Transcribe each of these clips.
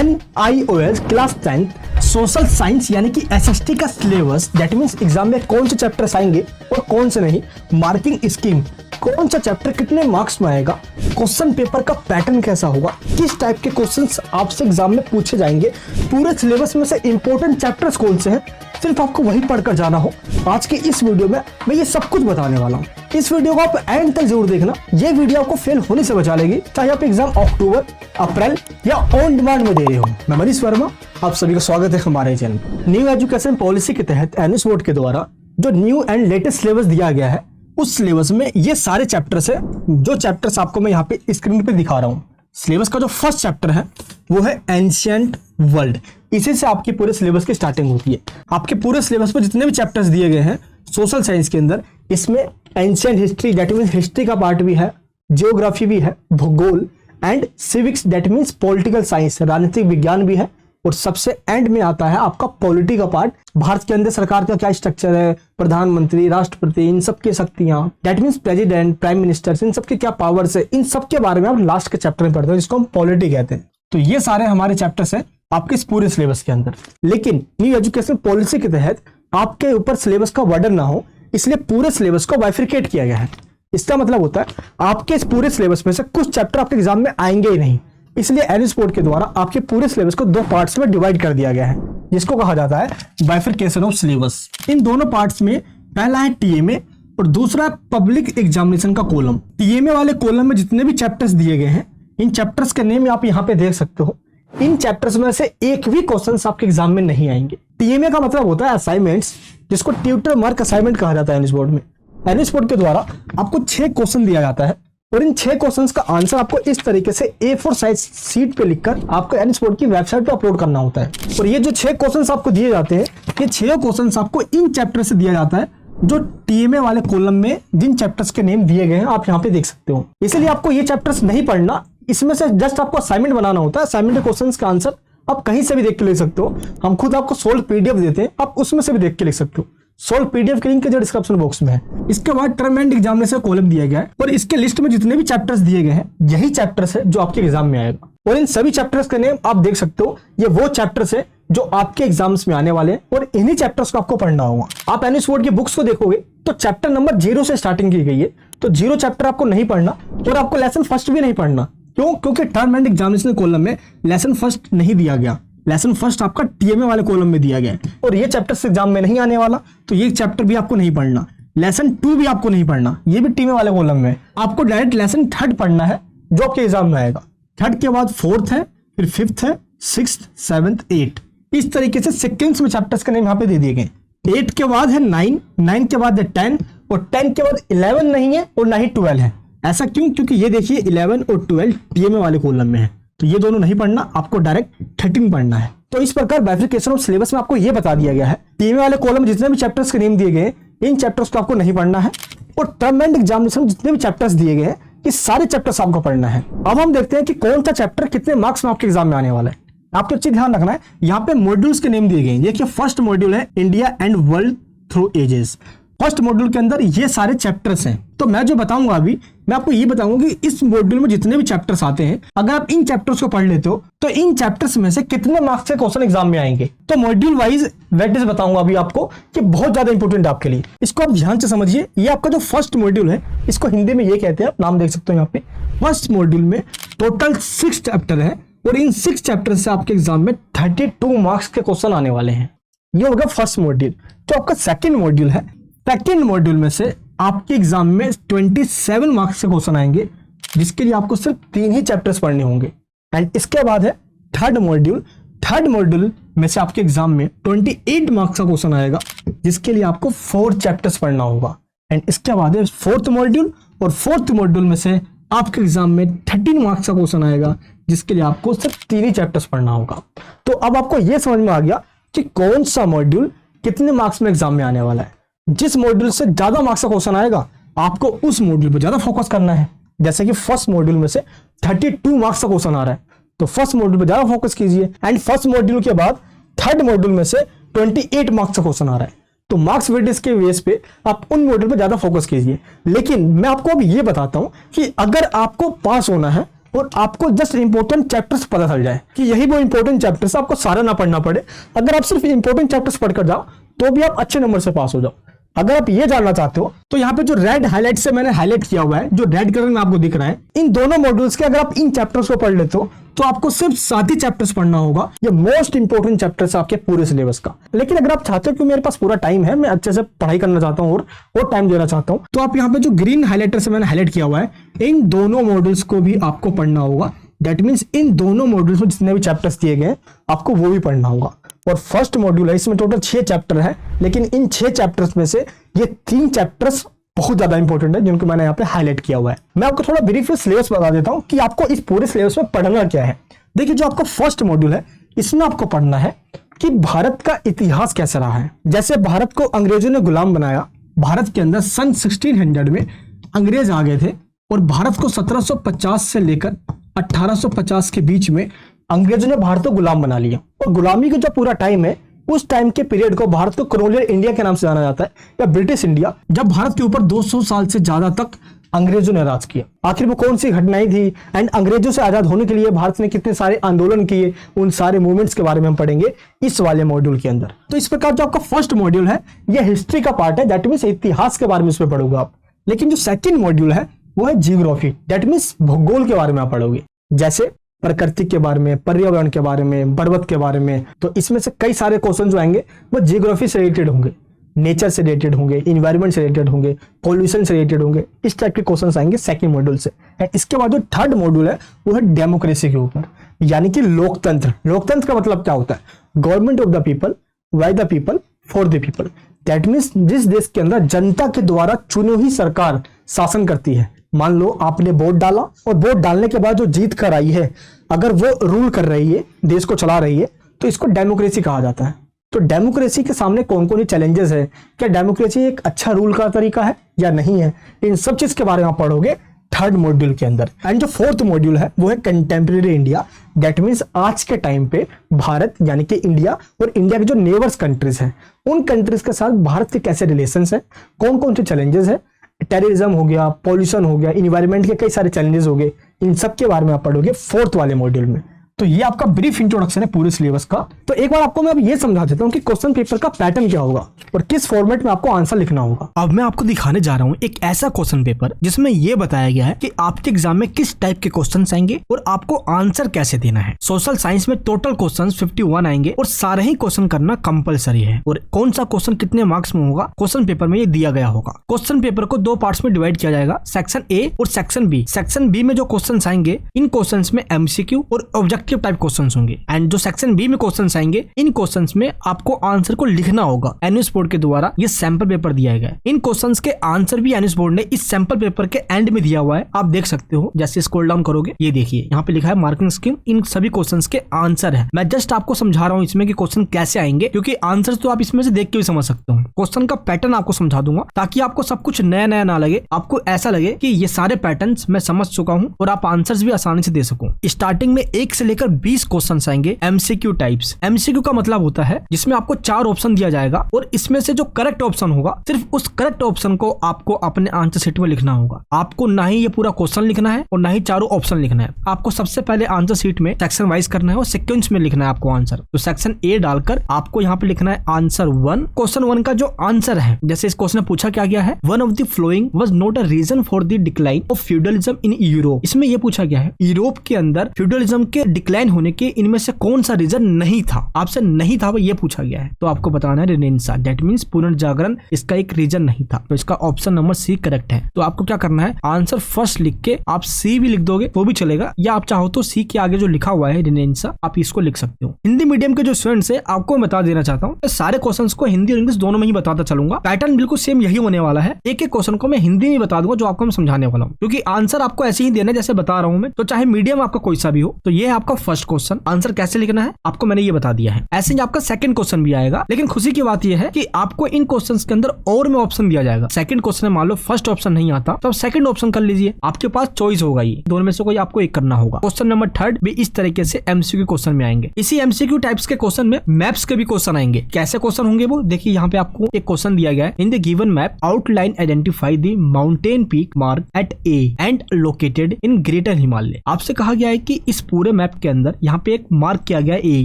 NIOS class 10 social science यानी कि SST का सिलेबस, दैट मीन्स एग्जाम में कौन से चैप्टर्स आएंगे और कौन से नहीं, मार्किंग स्कीम, कौन सा चैप्टर कितने मार्क्स में आएगा, क्वेश्चन पेपर का पैटर्न कैसा होगा, किस टाइप के क्वेश्चंस आपसे एग्जाम में पूछे जाएंगे, पूरे सिलेबस में से इंपॉर्टेंट चैप्टर्स कौन से हैं, सिर्फ आपको वही पढ़कर जाना हो। आज की इस वीडियो में मैं ये सब कुछ बताने वाला हूँ। इस वीडियो को आप एंड तक जरूर देखना, ये वीडियो आपको फेल होने से बचा लेगी, चाहे आप एग्जाम अक्टूबर, अप्रैल या ऑन डिमांड में दे रहे हो। मैं मनीष वर्मा, आप सभी का स्वागत है हमारे चैनल। न्यू एजुकेशन पॉलिसी के तहत NIOS बोर्ड के द्वारा जो न्यू एंड लेटेस्ट सिलेबस दिया गया है, उस सिलेबस में ये सारे चैप्टर्स है, जो चैप्टर्स आपको मैं यहाँ पे स्क्रीन पे दिखा रहा हूँ। सिलेबस का जो फर्स्ट चैप्टर है वो है एंशिएंट वर्ल्ड। इसी से आपकी पूरे सिलेबस की स्टार्टिंग होती है। आपके पूरे सिलेबस में जितने भी चैप्टर्स दिए गए हैं सोशल साइंस के अंदर, इसमें ancient history that means history का पार्ट भी है, जियोग्राफी भी है, भूगोल and civics that means political science, राजनीतिक विज्ञान भी है, और सबसे एंड में आता है आपका पॉलिटी का पार्ट। भारत के अंदर सरकार का क्या स्ट्रक्चर है, प्रधानमंत्री, राष्ट्रपति, इन सब की शक्तियां, that means president, prime minister, इन सब के क्या पावर्स है, इन सब के बारे में आप लास्ट के चैप्टर में पढ़ते हैं, जिसको हम पॉलिटी कहते हैं। तो ये सारे हमारे चैप्टर्स हैं आपके इस पूरे सिलेबस के अंदर। लेकिन न्यू एजुकेशन पॉलिसी के तहत आपके ऊपर सिलेबस का बर्डन ना हो, इसलिए पूरे सिलेबस को बाइफरकेट किया गया है। इसका मतलब होता है आपके इस पूरे सिलेबस में से कुछ चैप्टर आपके एग्जाम में आएंगे ही नहीं, इसलिए NIOS बोर्ड के द्वारा आपके पूरे सिलेबस को दो पार्ट्स में डिवाइड कर दिया गया है, जिसको कहा जाता है बाइफरकेशन ऑफ सिलेबस। इन दोनों पार्ट्स में पहला है TMA और दूसरा पब्लिक एग्जामिनेशन का कॉलम। TMA वाले कॉलम में जितने भी चैप्टर्स दिए गए हैं, इन चैप्टर्स के नेम आप यहाँ पे देख सकते हो। इन चैप्टर्स में से एक भी क्वेश्चन आपके एग्जाम में नहीं आएंगे। TMA का मतलब होता है असाइनमेंट्स, जिसको ट्यूटर मार्क असाइनमेंट कहा जाता है NIOS बोर्ड में। NIOS बोर्ड के द्वारा आपको 6 क्वेश्चन दिया जाता है और इन 6 क्वेश्चंस का आंसर आपको इस तरीके से A4 साइज शीट पे लिखकर आपको NIOS बोर्ड की वेबसाइट पे अपलोड करना होता है। और ये जो 6 क्वेश्चंस आपको दिए जाते हैं, ये 6 क्वेश्चंस आपको इन चैप्टर से दिया जाता है, जो TMA वाले कॉलम में जिन चैप्टर्स के नेम दिए गए हैं आप यहाँ पे देख सकते हो। इसलिए आपको ये चैप्टर्स नहीं पढ़ना, इसमें से जस्ट आपको असाइनमेंट बनाना होता है। असाइनमेंट के क्वेश्चंस का आंसर आप कहीं से भी देख के लिख सकते हो। हम खुद आपको सोल्व PDF देते हैं, आप उसमें से भी देख के लिख सकते हो। सोल्व PDF की लिंक जो डिस्क्रिप्शन बॉक्स में है। इसके बाद टर्म एंड एग्जामिनेशन कॉलम दिया गया है और इसके लिस्ट में जितने भी चैप्टर्स दिए गए हैं, यही चैप्टर्स है जो आपके एग्जाम में आएगा। और इन सभी चैप्टर्स के नेम आप देख सकते हो, ये वो चैप्टर्स है जो आपके एग्जाम्स में आने वाले हैं और इन्हीं चैप्टर्स को आपको पढ़ना होगा। आप NIOS बोर्ड की बुक्स को देखोगे तो चैप्टर नंबर 0 से स्टार्टिंग की गई है, तो 0 चैप्टर आपको नहीं पढ़ना और आपको लेसन फर्स्ट भी नहीं पढ़ना। क्यों? क्योंकि टर्म एंड एग्जामिनेशन कॉलम में लेसन फर्स्ट नहीं दिया गया। लेसन फर्स्ट आपका TMA वाले कॉलम में दिया गया है और ये चैप्टर से एग्जाम में नहीं आने वाला, तो ये चैप्टर भी आपको नहीं पढ़ना। लेसन 2 भी आपको नहीं पढ़ना, ये भी TMA वाले कॉलम में। आपको डायरेक्ट लेसन 3rd पढ़ना है, जो आपके एग्जाम में आएगा। 3rd के बाद 4th है, फिर 5th है, 6th, 7th, 8th, इस तरीके से सीक्वेंस में चैप्टर्स के नेम यहाँ पे दे दिए गए। 8 के बाद है 9, 9 के बाद है 10 और 10 के बाद 11 नहीं है और ना ही 12 है। ऐसा क्यों? क्योंकि ये देखिए 11 और 12 TMA वाले कॉलम में है, तो ये दोनों नहीं पढ़ना, आपको डायरेक्ट 13 पढ़ना है। तो इस प्रकार बाइफरकेशन ऑफ सिलेबस में आपको ये बता दिया गया है, TMA वाले कॉलम जितने भी चैप्टर्स के नेम दिए गए, इन चैप्टर्स को आपको नहीं पढ़ना है। और टर्म एंड एग्जामिनेशन जितने भी चैप्टर्स दिए गए हैं, ये सारे चैप्टर्स आपको पढ़ना है। अब हम देखते हैं कि कौन सा चैप्टर कितने मार्क्स में आपके एग्जाम में आने वाला है। आपको अच्छी ध्यान रखना है, यहाँ पे मॉड्यूल्स के नेम दिए गए हैं। देखिए फर्स्ट मॉड्यूल है India and world through ages. First module के अंदर ये सारे चैप्टर्स हैं। तो मैं जो बताऊंगा अभी, मैं आपको ये बताऊंगा कि इस मॉड्यूल में जितने भी चैप्टर्स आते हैं, अगर आप इन चैप्टर्स को पढ़ लेते हो तो इन चैप्टर्स में से कितने मार्क्स के क्वेश्चन एग्जाम में आएंगे। तो मॉड्यूल वाइज वेटेज बताऊंगा अभी आपको, कि बहुत ज्यादा इंपॉर्टेंट है आपके लिए। इसको आप ध्यान से समझिए। ये आपका जो फर्स्ट मॉड्यूल है, इसको हिंदी में ये कहते हैं, आप नाम देख सकते हो यहाँ पे। फर्स्ट मॉड्यूल में टोटल 6 चैप्टर है और इन 6 चैप्टर से आपके एग्जाम में 32 मार्क्स के क्वेश्चन आने वाले हैं। ये होगा फर्स्ट मॉड्यूल। जो आपका सेकेंड मॉड्यूल है, सेकेंड मॉड्यूल में से आपके एग्जाम में 27 मार्क्स के क्वेश्चन आएंगे, जिसके लिए आपको सिर्फ 3 ही चैप्टर्स पढ़ने होंगे। एंड इसके बाद है थर्ड मॉड्यूल। थर्ड मॉड्यूल में से आपके एग्जाम में 28 मार्क्स का क्वेश्चन आएगा, जिसके लिए आपको 4 चैप्टर्स पढ़ना होगा। एंड इसके बाद है फोर्थ मॉड्यूल, और फोर्थ मॉड्यूल में से आपके एग्जाम में 13 मार्क्स का क्वेश्चन आएगा, जिसके लिए आपको सिर्फ 3 ही चैप्टर्स पढ़ना होगा। तो अब आपको यह समझ में आ गया कि कौन सा मॉड्यूल कितने मार्क्स में एग्जाम में आने वाला है। जिस मॉड्यूल से ज्यादा मार्क्स का क्वेश्चन आएगा, आपको उस मॉड्यूल पर ज्यादा फोकस करना है। जैसे कि फर्स्ट मॉड्यूल में से 32 मार्क्स का क्वेश्चन आ रहा है, तो फर्स्ट मॉड्यूल पर ज्यादा फोकस कीजिए। एंड फर्स्ट मॉड्यूल के बाद थर्ड मॉड्यूल में से 28 मार्क्स का क्वेश्चन आ रहा है, तो मार्क्स वेटेज के बेस पे आप उन मॉड्यूल पर ज्यादा फोकस कीजिए। लेकिन मैं आपको अब ये बताता हूं कि अगर आपको पास होना है और आपको जस्ट इंपॉर्टेंट चैप्टर्स पता चल जाए कि यही वो इंपॉर्टेंट चैप्टर्स, आपको सारा ना पढ़ना पड़े। अगर आप सिर्फ इंपॉर्टेंट चैप्टर्स पढ़कर जाओ तो भी आप अच्छे नंबर से पास हो जाओ। अगर आप ये जानना चाहते हो तो यहाँ पे जो रेड हाईलाइट से मैंने हाईलाइट किया हुआ है, जो रेड कलर में आपको दिख रहा है, इन दोनों मॉड्यूल्स के अगर आप इन चैप्टर्स को पढ़ लेते हो तो आपको सिर्फ 7 ही चैप्टर्स पढ़ना होगा। ये मोस्ट इंपॉर्टेंट चैप्टर्स आपके पूरे सिलेबस का। लेकिन अगर आप चाहते हो कि मेरे पास पूरा टाइम है, मैं अच्छे से पढ़ाई करना चाहता हूँ और टाइम देना चाहता हूँ, तो आप यहाँ पे जो ग्रीन हाईलाइटर से मैंने हाईलाइट किया हुआ है, इन दोनों मॉड्यूल्स को भी आपको पढ़ना होगा। दैट मीन्स इन दोनों मॉड्यूल्स में जितने भी चैप्टर्स दिए गए आपको वो भी पढ़ना होगा। और फर्स्ट मॉड्यूल है, इसमें टोटल 6 चैप्टर है, लेकिन इन 6 चैप्टर्स में से ये 3 चैप्टर्स बहुत ज्यादा इंपॉर्टेंट है, जिनको मैंने यहाँ पे हाईलाइट किया हुआ है। मैं आपको थोड़ा ब्रीफ सिलेबस बता देता हूँ कि आपको इस पूरे सिलेबस में पढ़ना क्या है। देखिए, जो आपका फर्स्ट मॉड्यूल है, इसमें आपको पढ़ना है कि भारत का इतिहास कैसा रहा है। जैसे भारत को अंग्रेजों ने गुलाम बनाया, भारत के अंदर सन 1600 में अंग्रेज आ गए थे और भारत को 1750 से लेकर 1850 के बीच में अंग्रेजों ने भारत को गुलाम बना लिया। और गुलामी का जो पूरा टाइम है, उस टाइम के पीरियड को भारत को कॉलोनियल इंडिया के नाम से जाना जाता है, या ब्रिटिश इंडिया, जब भारत के ऊपर 200 साल से ज्यादा तक अंग्रेजों ने राज किया। आखिर वो कौन सी घटनाएं थी एंड अंग्रेजों से आजाद होने के लिए भारत ने कितने सारे आंदोलन किए, उन सारे मूवमेंट्स के बारे में हम पढ़ेंगे इस वाले मॉड्यूल के अंदर। तो इस प्रकार जो आपका फर्स्ट मॉड्यूल है, ये हिस्ट्री का पार्ट है, दैट मीन्स इतिहास के बारे में इसमें पढ़ोगे आप। लेकिन जो सेकंड मॉड्यूल है वो है जियोग्राफी, दैट मीन्स भूगोल के बारे में आप पढ़ोगे, जैसे प्रकृति के बारे में, पर्यावरण के बारे में, पर्वत के बारे में। तो इसमें से कई सारे क्वेश्चन जो आएंगे वो जियोग्राफी से रिलेटेड होंगे, नेचर से रिलेटेड होंगे, इन्वायरमेंट से रिलेटेड होंगे, पॉल्यूशन से रिलेटेड होंगे। इस टाइप के क्वेश्चंस आएंगे सेकंड मॉड्यूल से। एंड इसके बाद जो थर्ड मॉड्यूल है वो है डेमोक्रेसी के ऊपर, यानी कि लोकतंत्र। लोकतंत्र का मतलब क्या होता है? Government of the people, by the people, for the people. That means जिस देश के अंदर जनता के द्वारा चुनी हुई सरकार शासन करती है। मान लो आपने वोट डाला और वोट डालने के बाद जो जीत कर आई है, अगर वो रूल कर रही है, देश को चला रही है, तो इसको डेमोक्रेसी कहा जाता है। तो डेमोक्रेसी के सामने कौन कौन सी चैलेंजेस है, क्या डेमोक्रेसी एक अच्छा रूल का तरीका है या नहीं है, इन सब चीज के बारे में आप पढ़ोगे थर्ड मॉड्यूल के अंदर। एंड जो फोर्थ मॉड्यूल है वो है कंटेम्प्रेरी इंडिया, दैट मीन्स आज के टाइम पे भारत यानी कि इंडिया और इंडिया के जो नेबर्स कंट्रीज हैं, उन कंट्रीज के साथ भारत के कैसे रिलेशंस हैं, कौन कौन से चैलेंजेस है, टेररिज्म हो गया, पॉल्यूशन हो गया, इन्वायरमेंट के कई सारे चैलेंजेस हो गए, इन सब के बारे में आप पढ़ोगे फोर्थ वाले मॉड्यूल में। तो ये आपका ब्रीफ इंट्रोडक्शन है पूरे सिलेबस का। तो एक बार आपको मैं अब ये समझा देता हूँ कि क्वेश्चन पेपर का पैटर्न क्या होगा और किस फॉर्मेट में आपको आंसर लिखना होगा। अब मैं आपको दिखाने जा रहा हूँ एक ऐसा क्वेश्चन पेपर जिसमें ये बताया गया है कि आपके एग्जाम में किस टाइप के क्वेश्चंस आएंगे और आपको आंसर कैसे देना है। सोशल साइंस में टोटल क्वेश्चंस 51 आएंगे और सारे ही क्वेश्चन करना कंपलसरी है। और कौन सा क्वेश्चन कितने मार्क्स में होगा, क्वेश्चन पेपर में ये दिया गया होगा। क्वेश्चन पेपर को 2 पार्ट्स में डिवाइड किया जाएगा, सेक्शन ए और सेक्शन बी। सेक्शन बी में जो क्वेश्चन आएंगे, इन क्वेश्चन में एमसीक्यू और ऑब्जेक्टिव टाइप क्वेश्चन होंगे। एंड जो सेक्शन बी में क्वेश्चंस आएंगे, इन क्वेश्चंस में आपको आंसर को लिखना होगा। एनयूएस बोर्ड के द्वारा ये सैंपल पेपर दिया गया है। इन क्वेश्चंस के आंसर भी एनयूएस बोर्ड ने इस सैंपल पेपर के एंड में दिया हुआ है, आप देख सकते हो। जैसे स्क्रॉल डाउन करोगे, ये देखिए यहाँ पे लिखा है मार्किंग स्कीम, इन सभी क्वेश्चंस के आंसर है। मैं जस्ट आपको समझा रहा हूँ इसमें कि क्वेश्चन कैसे आएंगे, क्योंकि आंसर तो आप इसमें से देख के भी समझ सकते हो। क्वेश्चन का पैटर्न आपको समझा दूंगा ताकि आपको सब कुछ नया नया ना लगे, आपको ऐसा लगे कि ये सारे पैटर्न्स मैं समझ चुका हूँ और आप आंसर्स भी आसानी से दे सकूं। स्टार्टिंग में 1 से लेकर 20 क्वेश्चन आएंगे एमसीक्यू टाइप्स। एमसीक्यू का मतलब होता है जिसमें आपको 4 ऑप्शन दिया जाएगा और इसमें से जो करेक्ट ऑप्शन होगा, सिर्फ उस करेक्ट ऑप्शन को आपको अपने आंसर शीट में लिखना होगा। आपको ना ही ये पूरा क्वेश्चन लिखना है और ना ही चारों ऑप्शन लिखना है। आपको सबसे पहले आंसर शीट में सेक्शन वाइज करना है और सीक्वेंस में लिखना है आपको आंसर। तो सेक्शन ए डालकर आपको यहाँ पे लिखना है आंसर 1। क्वेश्चन 1 का जो आंसर है, जैसे इस क्वेश्चन में पूछा क्या गया है, one of the following was not a reason for the decline of feudalism in Europe. इसमें यह पूछा गया है यूरोप के अंदर फ्यूडलिज्म के डिक्लाइन होने के इनमें से कौन सा रीजन नहीं था। आपसे नहीं था वो ये पूछा गया है, तो आपको बताना है रेनेसां, दैट मींस पुनर्जागरण इसका एक रीजन नहीं था। तो इसका ऑप्शन नंबर सी करेक्ट है। तो आपको क्या करना है, आंसर फर्स्ट लिख के आप सी भी लिख दोगे तो भी चलेगा, या आप चाहो तो सी के आगे जो लिखा हुआ है रेनेसां, आप इसको लिख सकते हो। हिंदी मीडियम के जो स्टूडेंट्स है, आपको मैं बता देना चाहता हूँ सारे क्वेश्चंस को हिंदी और इंग्लिश दोनों में ही बताता चलूंगा। पैटर्न बिल्कुल सेम यही होने वाला है। एक एक क्वेश्चन को मैं हिंदी में बता दूंगा जो आपको मैं समझाने वाला हूँ, क्योंकि आंसर आपको ऐसे ही देना जैसे बता रहा हूँ मैं। तो चाहे मीडियम आपका कोई सा भी हो, तो ये है आपका आपका फर्स्ट क्वेश्चन। आंसर कैसे लिखना है आपको मैंने ये बता दिया है। ऐसे ही आपका सेकंड क्वेश्चन भी आएगा, लेकिन खुशी की बात यह है कि आपको इन क्वेश्चंस के अंदर और में ऑप्शन दिया जाएगा। सेकंड क्वेश्चन में मान लो फर्स्ट ऑप्शन नहीं आता तो आप सेकंड ऑप्शन कर लीजिए, आपके पास चॉइस होगा, ये दोनों में से कोई आपको एक करना होगा। क्वेश्चन नंबर थर्ड भी इस तरीके से एमसीक्यू क्वेश्चन में आएंगे। इसी एमसीक्यू टाइप्स के क्वेश्चन में मैप्स के भी क्वेश्चन आएंगे। कैसे क्वेश्चन होंगे वो देखिए, यहाँ पे आपको एक क्वेश्चन दिया गया है, in the given map outline identify the mountain peak mark at A and located in greater Himalaya. आपसे कहा गया है कि इस पूरे मैप के अंदर यहाँ पे एक मार्क किया गया है ए,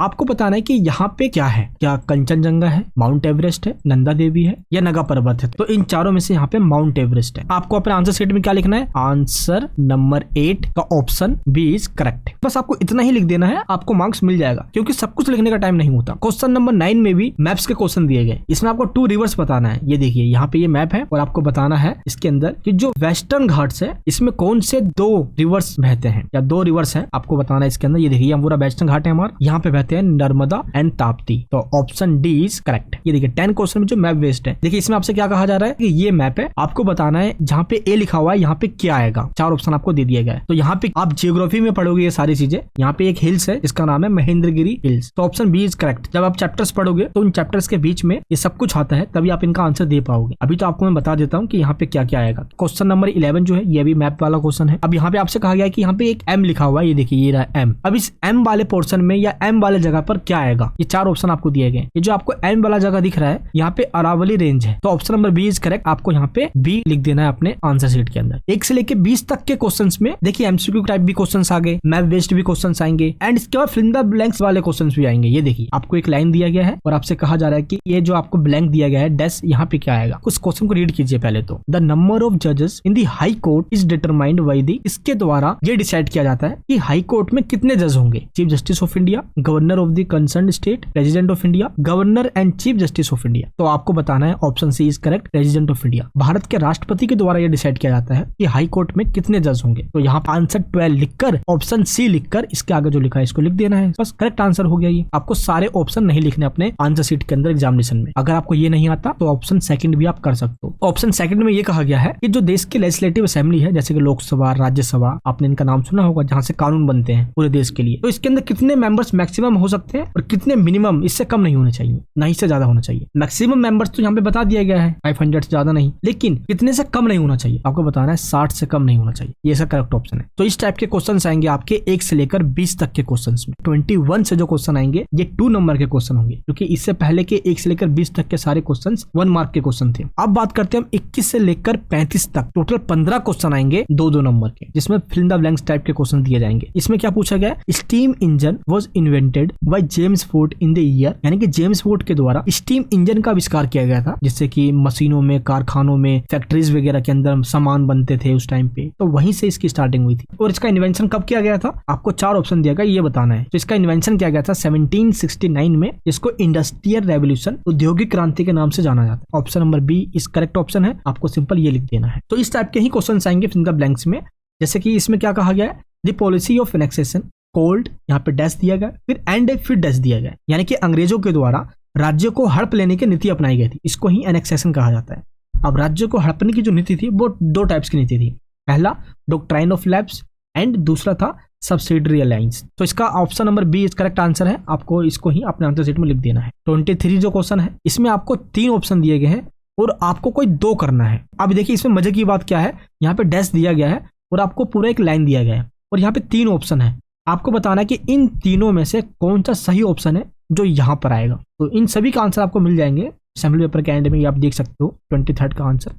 आपको बताना है कि यहाँ पे क्या है, क्या कंचनजंगा है, माउंट एवरेस्ट है, नंदा देवी है या नगा पर्वत है। तो इन चारों में से यहाँ पे माउंट एवरेस्ट है। आपको अपने आंसर शीट में क्या लिखना है, आंसर नंबर 8 का ऑप्शन बी इज करेक्ट। बस आपको इतना ही लिख देना है, आपको मार्क्स मिल जाएगा, क्योंकि सब कुछ लिखने का टाइम नहीं होता। क्वेश्चन नंबर 9 में भी मैप्स के क्वेश्चन दिए गए। इसमें आपको 2 रिवर्स बताना है। ये देखिए यहाँ पे ये मैप है और आपको बताना है इसके अंदर कि जो वेस्टर्न घाट्स है इसमें कौन से 2 रिवर्स बहते हैं या 2 रिवर्स है, आपको बताना है इसके अंदर। ये देखिए पूरा वेस्टर्न घाट है हमारा, यहाँ पे बहते हैं नर्मदा एंड ताप्ती। तो ऑप्शन डी इज करेक्ट। ये देखिए 10 क्वेश्चन में जो मैप बेस्ड है, देखिए इसमें आपसे क्या कहा जा रहा है कि ये मैप है, आपको बताना है जहाँ पे ए लिखा हुआ है यहाँ पे क्या आएगा। 4 ऑप्शन आपको दे दिया गया है। तो यहाँ पे आप जियोग्राफी में पढ़ोगे ये सारी चीजें। यहाँ पे एक हिल्स है जिसका नाम है महेंद्रगिरी हिल्स, तो ऑप्शन बी इज करेक्ट। जब आप चैप्टर्स पढ़ोगे तो उन चैप्टर्स के बीच में ये सब कुछ आता है, तभी आप इनका आंसर दे पाओगे। अभी तो आपको मैं बता देता हूँ कि यहाँ पे क्या क्या आएगा। क्वेश्चन नंबर 11 जो है ये भी मैप वाला क्वेश्चन है। अब यहाँ पे आपसे कहा गया है कि यहाँ पे एक एम लिखा हुआ है, ये देखिए ये रहा एम। अब इस एम वाले पोर्शन में या एम वाले जगह पर क्या आएगा, ये 4 ऑप्शन आपको दिए गए। ये जो आपको एम वाला जगह दिख रहा है यहाँ पे अरावली रेंज है, तो option number B is correct. आपको यहाँ पे बी लिख देना है अपने आंसर शीट के अंदर। 1 से लेके 20 तक के क्वेश्चंस में देखिए एमसीक्यू टाइप भी क्वेश्चंस आ गए, मैप बेस्ड भी क्वेश्चंस आएंगे एंड इसके बाद फिल इन द ब्लैंक्स वाले क्वेश्चंस भी आएंगे। ये देखिए आपको एक लाइन दिया गया है और आपसे कहा जा रहा है कि ये जो आपको ब्लैंक दिया गया है डैश, यहाँ पे क्या आएगा। कुछ क्वेश्चन को रीड कीजिए पहले तो। द नंबर ऑफ जजेस in the high court is determined by the, इसके द्वारा ये डिसाइड किया जाता है कि हाई कोर्ट में कितने जज होंगे। Chief justice of India, governor of the concern state, president of India, governor and chief justice of India. तो आपको बताना है option C is correct, president of India. Bharat के राष्ट्रपति के द्वारा यह डिसाइड किया जाता है कि हाई कोर्ट में कितने जज होंगे। तो यहाँ आंसर 12 लिखकर ऑप्शन सी लिखकर इसके आगे जो लिखा है इसको लिख देना है, बस करेक्ट आंसर हो गया। ये आपको सारे ऑप्शन नहीं लिखने अपने आंसर शीट के अंदर एग्जामिनेशन में। अगर आपको ये नहीं आता तो ऑप्शन सेकंड भी आप कर सकते हो। ऑप्शन सेकंड में ये कहा गया है कि जो देश की लेजिस्लेटिव असेंबली है, जैसे कि लोकसभा, राज्यसभा, आपने इनका नाम सुना होगा, जहां से कानून बनते हैं पूरे देश के लिए, तो इसके अंदर कितने मेंबर्स मैक्सिमम हो सकते हैं और कितने मिनिमम, इससे कम नहीं होने चाहिए, ना इससे ज्यादा होना चाहिए। मैक्सिमम मेंबर्स तो यहाँ पे बता दिया गया है 500 से ज्यादा नहीं, लेकिन कितने से कम नहीं होना चाहिए, आपको बताना है 60 से कम नहीं होना चाहिए। ये इसका करेक्ट ऑप्शन है। तो इस टाइप के क्वेश्चन आएंगे आपके 1 से लेकर 20 तक के क्वेश्चन में। 21 से जो क्वेश्चन आएंगे ये 2 नंबर के क्वेश्चन होंगे, क्योंकि इससे पहले के 1 से लेकर 20 तक के सारे क्वेश्चन 1 मार्क के क्वेश्चन थे। अब बात करते हैं हम 21 से लेकर 35 तक, टोटल 15 क्वेश्चन आएंगे 2-2 नंबर के, जिसमें fill in the blanks type के क्वेश्चन दिए जाएंगे। इसमें क्या पूछा गया है, steam engine was invented by James Watt in the year, यानी कि जेम्स वॉट के द्वारा स्टीम इंजन का आविष्कार किया गया था, जिससे कि मशीनों में, कारखानों में, फैक्ट्रीज वगैरह के अंदर सामान बनते थे उस टाइम पे, तो वहीं से इसकी स्टार्टिंग हुई थी। और इसका इन्वेंशन कब किया गया था, आपको 4 ऑप्शन दिया गया, ये बताना है। तो इसका इन्वेंशन किया गया था 1769 में, जिसको इंडस्ट्रियल रेवोल्यूशन, औद्योगिक क्रांति के नाम से जाना जाता है। ऑप्शन नंबर बी इस करेक्ट ऑप्शन है, आपको सिंपल ये लिख देना है। तो इस टाइप के ही क्वेश्चन आएंगे फिल इन द ब्लैंक्स में, जैसे कि इसमें क्या कहा गया है, the policy of annexation cold, यहाँ पे डैश दिया गया, फिर एंड फिर डैश दिया गया, यानी कि अंग्रेजों के द्वारा राज्य को हड़प लेने की नीति अपनाई गई थी, इसको ही एनेक्सेशन कहा जाता है। अब राज्य को हड़पने की जो नीति थी वो 2 टाइप्स की नीति थी, पहला डॉक्ट्राइन ऑफ लैप्स एंड दूसरा था सब्सिडरी अलायंस। तो इसका option number B is correct answer है, आपको इसको ही अपने आंसर शीट में लिख देना है। 23 जो क्वेश्चन है इसमें आपको 3 ऑप्शन दिए गए हैं और आपको कोई 2 करना है। अब देखिए इसमें मजे की बात क्या है, यहाँ पे डैश दिया गया है और आपको पूरा एक लाइन दिया गया है और यहाँ पे 3 ऑप्शन है, आपको बताना है कि इन तीनों में से कौन सा सही ऑप्शन है जो यहाँ पर आएगा। तो इन सभी का आंसर आपको मिल जाएंगे असेंबली पेपर के एंड में, ये आप देख सकते हो 23 का आंसर।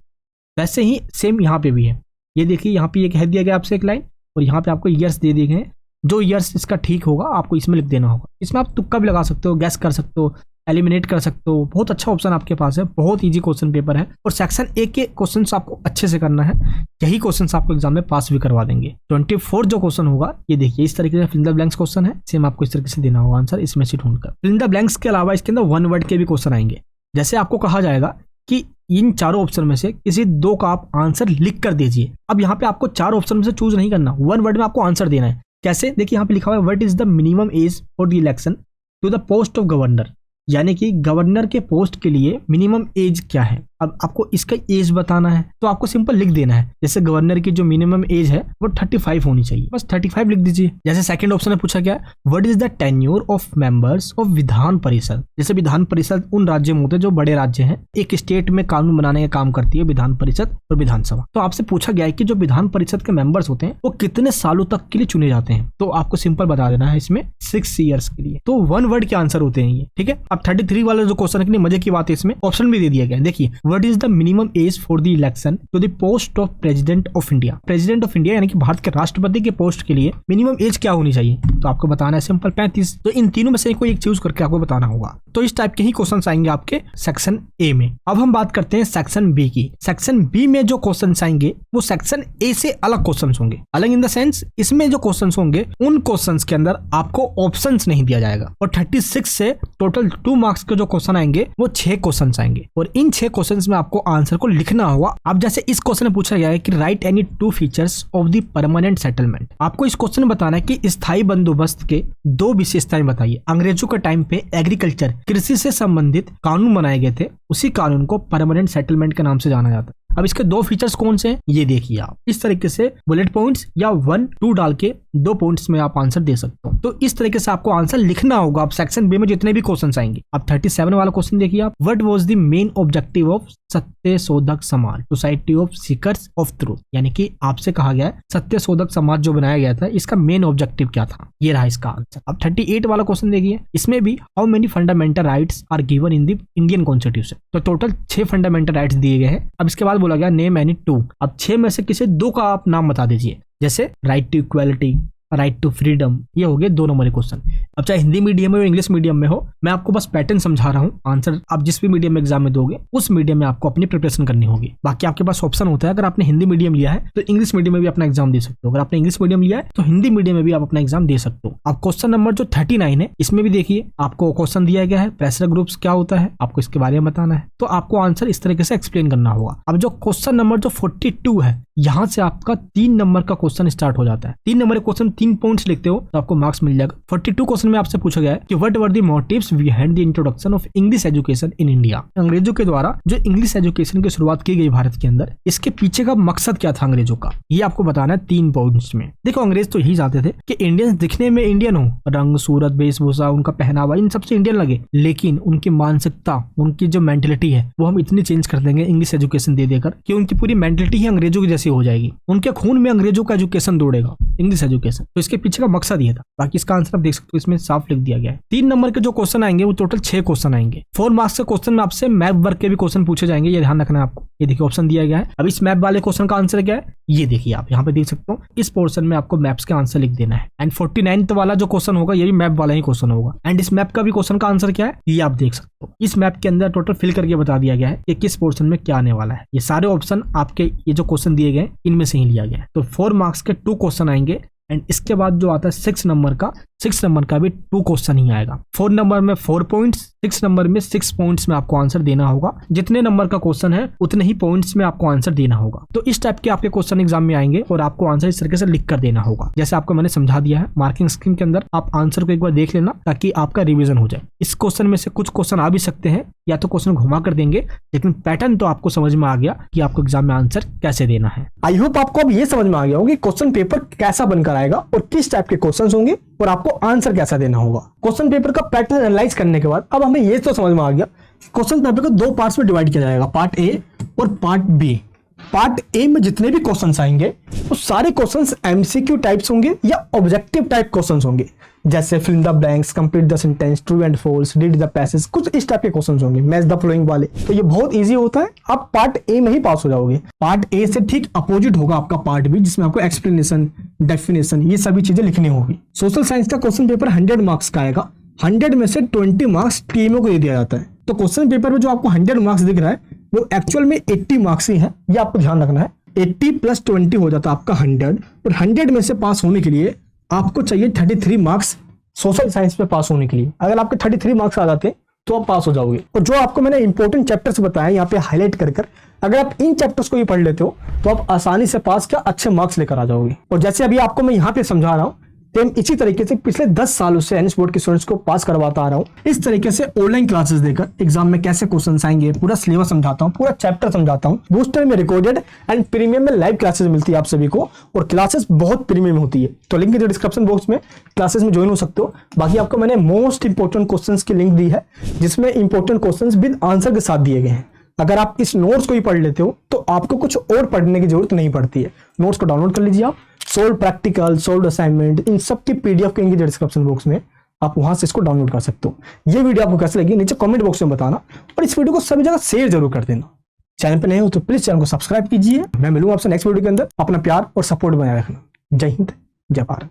वैसे ही सेम यहाँ पे भी है, ये देखिए यहाँ पे एक है दिया गया आपसे एक लाइन और यहाँ पे आपको ईयर्स दे दिए गए, जो ईयर्स इसका ठीक होगा आपको इसमें लिख देना होगा। इसमें आप तुक्का भी लगा सकते हो, गैस कर सकते हो, एलिमिनेट कर सकते हो, बहुत अच्छा ऑप्शन आपके पास है, बहुत इजी क्वेश्चन पेपर है और सेक्शन ए के क्वेश्चंस आपको अच्छे से करना है, यही क्वेश्चंस आपको एग्जाम में पास भी करवा देंगे। 24 जो क्वेश्चन होगा ये देखिए इस तरीके से fill in the blanks question है, सेम आपको इस तरीके से देना होगा आंसर इसमें से ढूंढकर। फिल इन द ब्लैंक्स के अलावा इसके अंदर 1 वर्ड के भी क्वेश्चन आएंगे, जैसे आपको कहा जाएगा कि इन चारों ऑप्शन में से किसी 2 का आप आंसर लिख कर दीजिए। अब यहाँ पे आपको 4 ऑप्शन में से चूज नहीं करना, 1 वर्ड में आपको आंसर देना है। कैसे, देखिए यहाँ पे लिखा हुआ है what is the minimum age for the election to the post of governor, यानी कि गवर्नर के पोस्ट के लिए मिनिमम एज क्या है। अब आपको इसका एज बताना है तो आपको सिंपल लिख देना है, जैसे गवर्नर की जो मिनिमम एज है वो 35 होनी चाहिए, बस 35 लिख दीजिए। जैसे सेकंड ऑप्शन में पूछा गया what is the tenure of members of Vidhan Parishad. जैसे विधान परिषद उन राज्यों में होते हैं जो बड़े राज्य हैं, एक स्टेट में कानून बनाने का काम करती है विधान परिषद और विधानसभा। तो आपसे पूछा गया है कि जो विधान परिषद के मेंबर्स होते हैं वो कितने सालों तक के लिए चुने जाते हैं, तो आपको सिंपल बता देना है इसमें 6 ईयर्स के लिए। तो 1 वर्ड के आंसर होते हैं ये, ठीक है। अब 33 वाला जो क्वेश्चन है, मजे की बात है, इसमें ऑप्शन भी दे दिया गया है। देखिए what is the minimum age for the election to the post of president of India. President of India यानी कि भारत के राष्ट्रपति के पोस्ट के लिए मिनिमम एज क्या होनी चाहिए, तो आपको बताना है सिंपल 35। तो इन तीनों में से कोई एक चूज करके आपको बताना होगा। तो इस टाइप के ही क्वेश्चन आएंगे आपके सेक्शन ए में। अब हम बात करते हैं सेक्शन बी की। सेक्शन बी में जो क्वेश्चन आएंगे वो सेक्शन ए से अलग क्वेश्चन होंगे। अलग इन द सेंस इसमें जो क्वेश्चन होंगे उन क्वेश्चन के अंदर आपको ऑप्शन नहीं दिया जाएगा, और 36 से टोटल 2 मार्क्स के जो क्वेश्चन आएंगे वो 6 क्वेश्चन आएंगे, और इन 6 क्वेश्चन में आपको आंसर को लिखना होगा। अब जैसे इस क्वेश्चन में पूछा गया है कि right any 2 features of the permanent settlement. आपको इस क्वेश्चन में बताना है कि स्थायी बंदोबस्त के 2 विशेषताएं बताइए। अंग्रेजों के टाइम पे एग्रीकल्चर कृषि से संबंधित कानून बनाए गए थे, उसी कानून को परमानेंट सेटलमेंट के नाम से जाना जाता है। अब इसके 2 फीचर्स कौन से हैं ये देखिए आप। इस तरीके से बुलेट पॉइंट्स या 1, 2 डाल के 2 पॉइंट्स में आप आंसर दे सकते हो। तो इस तरीके से आपको आंसर लिखना होगा। अब सेक्शन बी में जितने भी क्वेश्चन आएंगे, अब 37 वाला क्वेश्चन देखिए आप। What was the main objective of सत्य शोधक समाज society of seekers of truth. यानी कि आपसे कहा गया है सत्य शोधक समाज जो बनाया गया था इसका मेन ऑब्जेक्टिव क्या था, ये रहा इसका आंसर। अब 38 वाला क्वेश्चन देखिए, इसमें भी how many fundamental rights are given in the Indian constitution. तो टोटल 6 फंडामेंटल राइट्स दिए गए हैं। अब इसके बाद बोला गया नेम एनी 2। अब 6 में से किसी 2 का आप नाम बता दीजिए, जैसे right to equality, right to freedom. ये हो गए 2 नंबर के क्वेश्चन। अब चाहे हिंदी मीडियम में हो इंग्लिश मीडियम में हो, मैं आपको बस पैटर्न समझा रहा हूँ। आंसर आप जिस भी मीडियम में एग्जाम में दोगे उस मीडियम में आपको अपनी प्रिपरेशन करनी होगी। बाकी आपके पास ऑप्शन होता है, अगर आपने हिंदी मीडियम लिया है तो इंग्लिश मीडियम में भी अपना एग्जाम दे सकते हो, अगर आपने इंग्लिश मीडियम लिया है तो हिंदी मीडियम में भी आप अपना एग्जाम दे सकते हो। अब क्वेश्चन नंबर जो 39 है इसमें भी देखिए आपको क्वेश्चन दिया गया है प्रेशर ग्रुप्स क्या होता है, आपको इसके बारे में बताना है। तो आपको आंसर इस तरीके से एक्सप्लेन करना होगा। अब जो क्वेश्चन नंबर जो 42 है, यहाँ से आपका 3 नंबर का क्वेश्चन स्टार्ट हो जाता है। 3 नंबर का क्वेश्चन 3 पॉइंट्स लिखते हो तो आपको मार्क्स मिल जाएगा। 42 क्वेश्चन में आपसे पूछा गया है कि what were the motives behind the introduction of English education in India. अंग्रेजों के द्वारा जो इंग्लिश एजुकेशन की शुरुआत की गई भारत के अंदर, इसके पीछे का मकसद क्या था अंग्रेजों का, ये आपको बताना है 3 पॉइंट्स में। देखो अंग्रेज तो यही चाहते थे कि इंडियंस दिखने में इंडियन हो, रंग सूरत वेशभूषा उनका पहनावा इन सबसे इंडियन लगे, लेकिन उनकी मानसिकता उनकी जो मेंटलिटी है वो हम इतनी चेंज कर देंगे इंग्लिश एजुकेशन दे देकर कि उनकी पूरी मेंटलिटी ही अंग्रेजों की जैसी हो जाएगी। उनके खून में अंग्रेजों का एजुकेशन दौड़ेगा, इंग्लिश एजुकेशन। तो इसके पीछे का मकसद ये था। बाकी इसका आंसर आप देख सकते हो इसमें साफ लिख दिया गया है। 3 नंबर के जो क्वेश्चन आएंगे वो टोटल 6 क्वेश्चन आएंगे। 4 मार्क्स के क्वेश्चन में आपसे मैप वर्क के भी क्वेश्चन पूछे जाएंगे, ये ध्यान रखना है आपको। ये देखिए ऑप्शन दिया गया है। अब इस मैप वाले क्वेश्चन का आंसर क्या है ये देखिए आप यहाँ पे देख सकते हो। इस पोर्शन में आपको मैप्स के आंसर लिख देना है। एंड 49 वाला जो क्वेश्चन होगा ये भी मैप वाला ही क्वेश्चन होगा। एंड इस मैप का भी क्वेश्चन का आंसर क्या है ये आप देख सकते हो। इस मैप के अंदर टोटल फिल करके बता दिया गया है कि किस पोर्शन में क्या आने वाला है। ये सारे ऑप्शन आपके ये जो क्वेश्चन दिए गए इनमें से ही लिया गया है। तो 4 मार्क्स के 2 क्वेश्चन आएंगे। एंड इसके बाद जो आता है 6 नंबर का भी 2 क्वेश्चन ही आएगा। 4 नंबर में 4 पॉइंट्स, 6 नंबर में 6 पॉइंट्स में आपको आंसर देना होगा। जितने नंबर का क्वेश्चन है उतने ही पॉइंट्स में आपको आंसर देना होगा। तो इस टाइप के आपके क्वेश्चन एग्जाम में आएंगे और आपको आंसर इस तरीके से लिख कर देना होगा जैसे आपको मैंने समझा दिया है। मार्किंग स्कीम के अंदर आप आंसर को एक बार देख लेना ताकि आपका रिविजन हो जाए। इस क्वेश्चन में से कुछ क्वेश्चन आ भी सकते हैं या तो क्वेश्चन घुमा कर देंगे, लेकिन पैटर्न तो आपको समझ में आ गया कि आपको एग्जाम में आंसर कैसे देना है। आई होप आपको अब ये समझ में आ गया होगा कि क्वेश्चन पेपर कैसा बनकर आएगा और किस टाइप के क्वेश्चंस होंगे और आपको आंसर कैसा देना होगा। क्वेश्चन पेपर का पैटर्न एनालाइज करने के बाद अब हमें ये तो समझ में आ गया क्वेश्चन पेपर को 2 पार्ट्स में डिवाइड किया जाएगा, पार्ट ए और पार्ट बी। पार्ट ए में जितने भी क्वेश्चंस आएंगे वो सारे क्वेश्चंस एमसीक्यू टाइप्स होंगे या ऑब्जेक्टिव टाइप क्वेश्चंस होंगे, जैसे fill in the blanks, complete the sentence, true and false, read the passage, कुछ इस टाइप के क्वेश्चंस होंगे, मैच द फॉलोइंग वाले। तो ये बहुत इजी होता है, आप पार्ट ए में ही पास हो जाओगे। पार्ट ए से ठीक अपोजिट होगा आपका पार्ट बी, जिसमें आपको एक्सप्लेनेशन, डेफिनेशन ये सभी चीजें लिखनी होगी। सोशल साइंस का क्वेश्चन पेपर 100 मार्क्स का आएगा। 100 में से 20 मार्क्स टीमों को दे दिया जाता है। तो क्वेश्चन पेपर में जो आपको 100 मार्क्स दिख रहा है वो एक्चुअल में 80 मार्क्स ही है, ये आपको ध्यान रखना है। 80 + 20 हो जाता है आपका 100, और 100 में से पास होने के लिए आपको चाहिए 33 मार्क्स सोशल साइंस में पास होने के लिए। अगर आपके 33 मार्क्स आ जाते हैं तो आप पास हो जाओगे। और जो आपको मैंने इंपॉर्टेंट चैप्टर्स बताया यहाँ पे हाईलाइट कर अगर आप इन चैप्टर्स को भी पढ़ लेते हो तो आप आसानी से पास का अच्छे मार्क्स लेकर आ जाओगे। और जैसे अभी आपको मैं यहाँ पे समझा रहा हूँ सेम इसी तरीके से पिछले 10 सालों से एनएस बोर्ड के स्टूडेंट्स को पास करवाता आ रहा हूँ। इस तरीके से ऑनलाइन क्लासेस देकर एग्जाम में कैसे क्वेश्चन आएंगे, पूरा सिलेबस समझाता हूँ, पूरा चैप्टर समझाता हूँ। बूस्टर में रिकॉर्डेड एंड प्रीमियम में लाइव क्लासेस मिलती है आप सभी को, और क्लासेस बहुत प्रीमियम होती है। तो लिंक है डिस्क्रिप्शन बॉक्स में, क्लासेस में ज्वाइन हो सकते हो। बाकी आपको मैंने मोस्ट इंपोर्टेंट क्वेश्चंस की लिंक दी है, जिसमें इंपोर्टेंट क्वेश्चंस विद आंसर के साथ दिए गए हैं। अगर आप इस नोट्स को ही पढ़ लेते हो तो आपको कुछ और पढ़ने की जरूरत नहीं पड़ती है। नोट्स को डाउनलोड कर लीजिए आप, सोल्व प्रैक्टिकल, सोल्व असाइनमेंट, इन सब की पीडीएफ के लिंक डिस्क्रिप्शन बॉक्स में, आप वहां से इसको डाउनलोड कर सकते हो। ये वीडियो आपको कैसे लगी नीचे कमेंट बॉक्स में बताना, और इस वीडियो को सभी जगह शेयर जरूर कर देना। चैनल पे नए हो तो प्लीज चैनल को सब्सक्राइब कीजिए। मैं मिलूंगा आपसे नेक्स्ट वीडियो के अंदर। अपना प्यार और सपोर्ट बनाए रखना। जय हिंद, जय भारत।